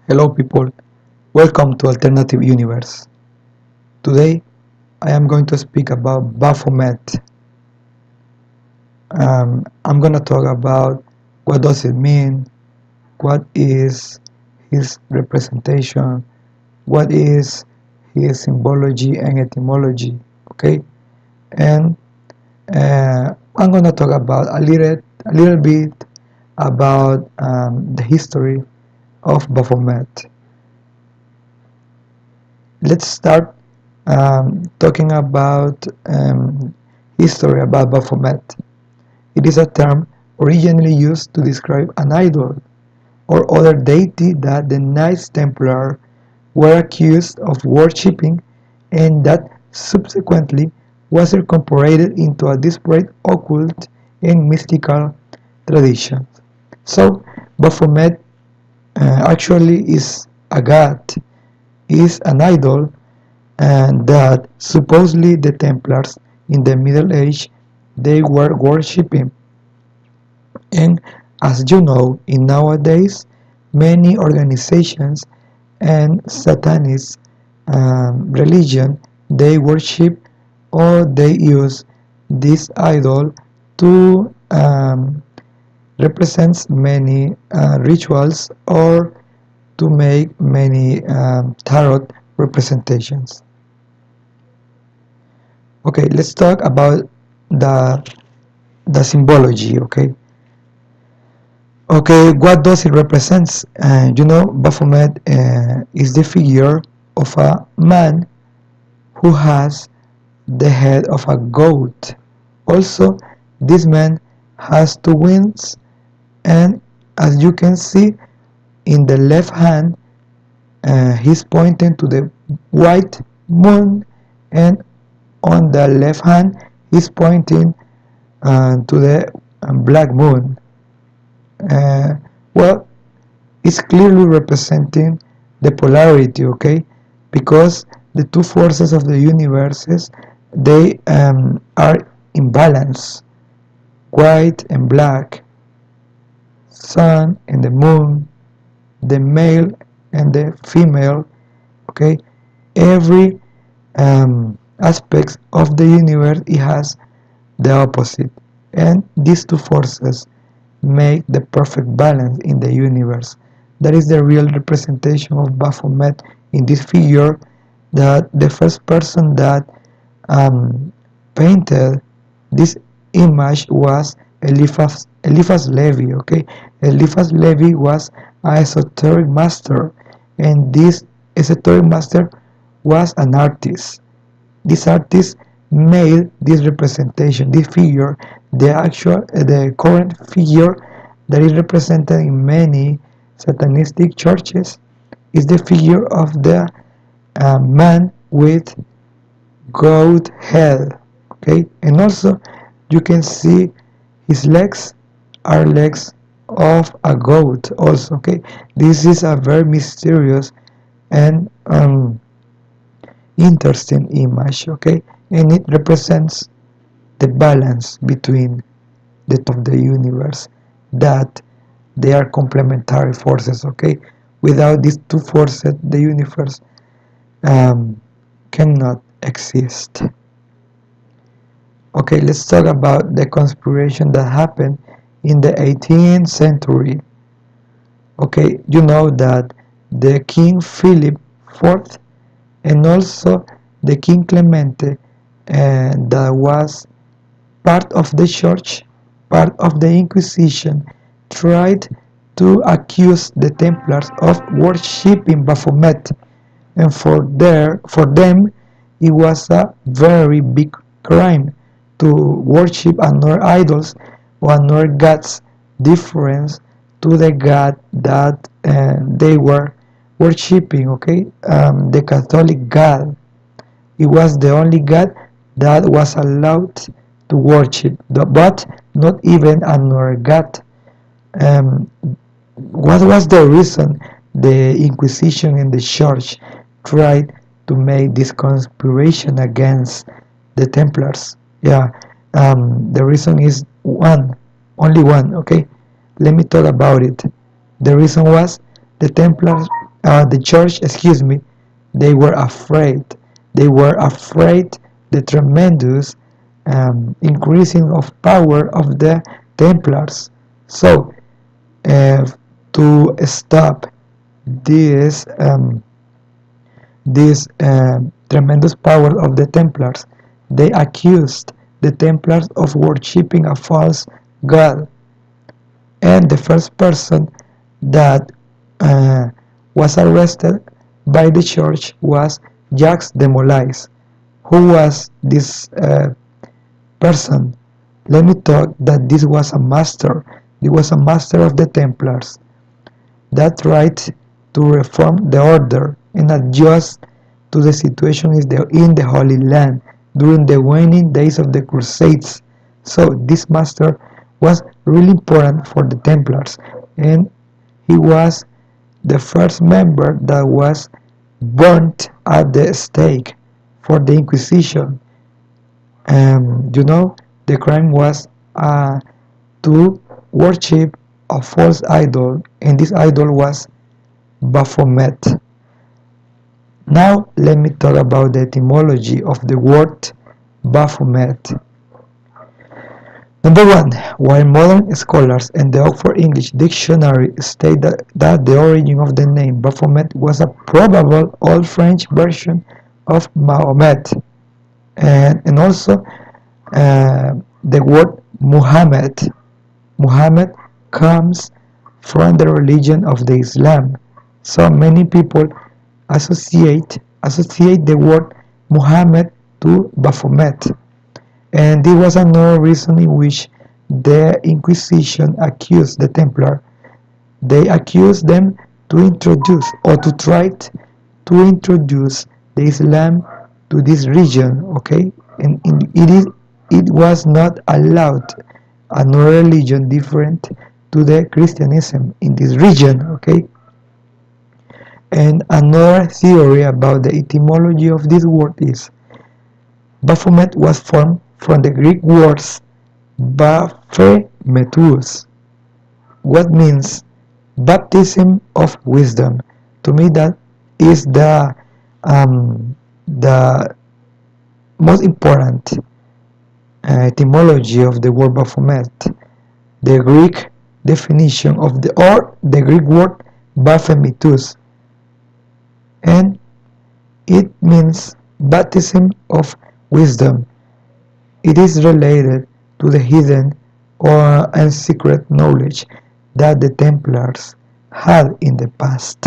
Hello people, welcome to Alternative Universe. Today I am going to speak about baphomet. I'm going to talk about what does it mean, what is his representation, what is his symbology and etymology, okay? And I'm going to talk about a little bit about the history of baphomet. Let's start talking about history about baphomet. It is a term originally used to describe an idol or other deity that the Knights Templar were accused of worshipping and that subsequently was incorporated into a disparate occult and mystical tradition. So, Baphomet actually is a god, is an idol, and that supposedly the Templars in the Middle Age they were worshipping. And as you know, in nowadays many organizations and satanist religion they worship or they use this idol to represent many rituals or to make many tarot representations. Okay, let's talk about the the symbology. Okay, what does it represent? Baphomet is the figure of a man who has the head of a goat. Also, this man has two wings, and as you can see in the left hand, he's pointing to the white moon, and on the left hand, he's pointing to the black moon. Uh, well, it's clearly representing the polarity, okay? Because the two forces of the universes they are in balance, white and black, sun and the moon, the male and the female, okay? Every aspect of the universe it has the opposite, and these two forces make the perfect balance in the universe. That is the real representation of Baphomet in this figure. That the first person that painted this image was Eliphas Levi. Okay, Eliphas Levi was an esoteric master, and this esoteric master was an artist. This artist made this representation, this figure, the current figure that is represented in many satanistic churches is the figure of the man with goat head. Okay, and also you can see his legs are legs of a goat. Also, okay, this is a very mysterious and interesting image, okay, and it represents the balance between the two of the universe, that they are complementary forces, okay. Without these two forces the universe cannot exist. Okay, let's talk about the conspiration that happened in the 18th century. Okay, you know that the King Philip IV and also the King Clemente that was part of the church, part of the Inquisition, tried to accuse the Templars of worshipping Baphomet, and for them it was a very big crime to worship another idols or another gods different to the god that they were worshipping. Okay, the Catholic God. It was the only God that was allowed to worship, but not even another God. Um, what was the reason the Inquisition and the Church tried to make this conspiration against the Templars? Yeah, the reason is one, only one. Okay, let me talk about it. The reason was the Templars the church, excuse me, they were afraid. They were afraid the tremendous increasing of power of the Templars. So, uh, to stop this tremendous power of the Templars, they accused the Templars of worshipping a false god, and the first person that uh, was arrested by the church was Jacques de Molay. Who was this person? Let me talk that this was a master. He was a master of the Templars that tried to reform the order and adjust to the situation in the Holy Land during the waning days of the Crusades. So this master was really important for the Templars, and he was the first member that was burnt at the stake for the Inquisition. The crime was to worship a false idol, and this idol was baphomet. Now let me talk about the etymology of the word baphomet. Number one, while modern scholars and the Oxford English Dictionary state that the origin of the name Baphomet was a probable Old French version of Mahomet, and also the word Muhammad. Muhammad comes from the religion of the Islam. So many people associate the word Muhammad to Baphomet. And this was another reason in which the Inquisition accused the Templar. They accused them to introduce or to try to introduce the Islam to this region, okay? And it was not allowed another religion different to the Christianism in this region, okay? And another theory about the etymology of this word is Baphomet was formed from the Greek words baphemetus, what means baptism of wisdom. To me, that is the most important etymology of the word Baphomet. The Greek definition of the Greek word baphemetus, and it means baptism of wisdom. It is related to the hidden and secret knowledge that the Templars had in the past.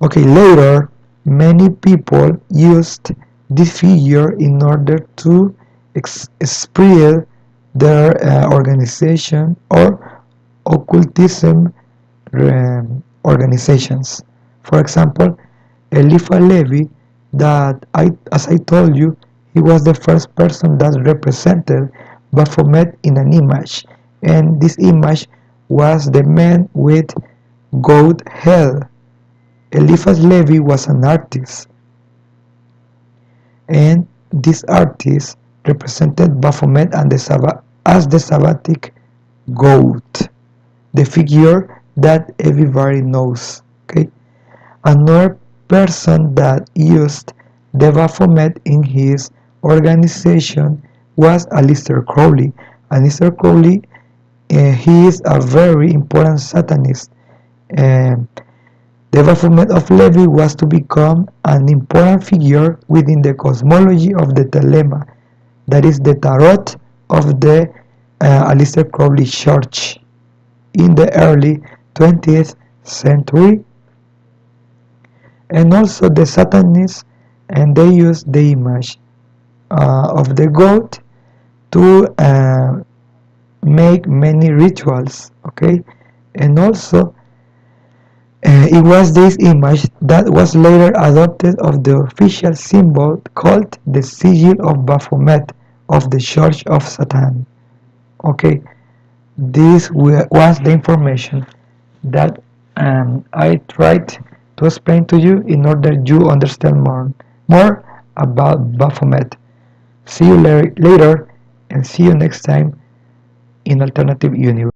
Okay, later, many people used this figure in order to spread their organization or occultism organizations. For example, Eliphas Levi, as I told you, he was the first person that represented Baphomet in an image, and this image was the man with goat head. Eliphas Levi was an artist, and this artist represented Baphomet as the Sabbatic goat, the figure that everybody knows. Okay, another person that used the Baphomet in his organization was Aleister Crowley. Aleister Crowley, he is a very important Satanist. The Baphomet of Levi was to become an important figure within the cosmology of the Telema, that is the tarot of the Aleister Crowley Church in the early 20th century. And also the Satanists, and they used the image of the goat to make many rituals, okay? And also it was this image that was later adopted of the official symbol called the Sigil of Baphomet of the Church of Satan. Okay, this was the information that I tried to explain to you in order you understand more about Baphomet. See you later, and see you next time in Alternative Universe.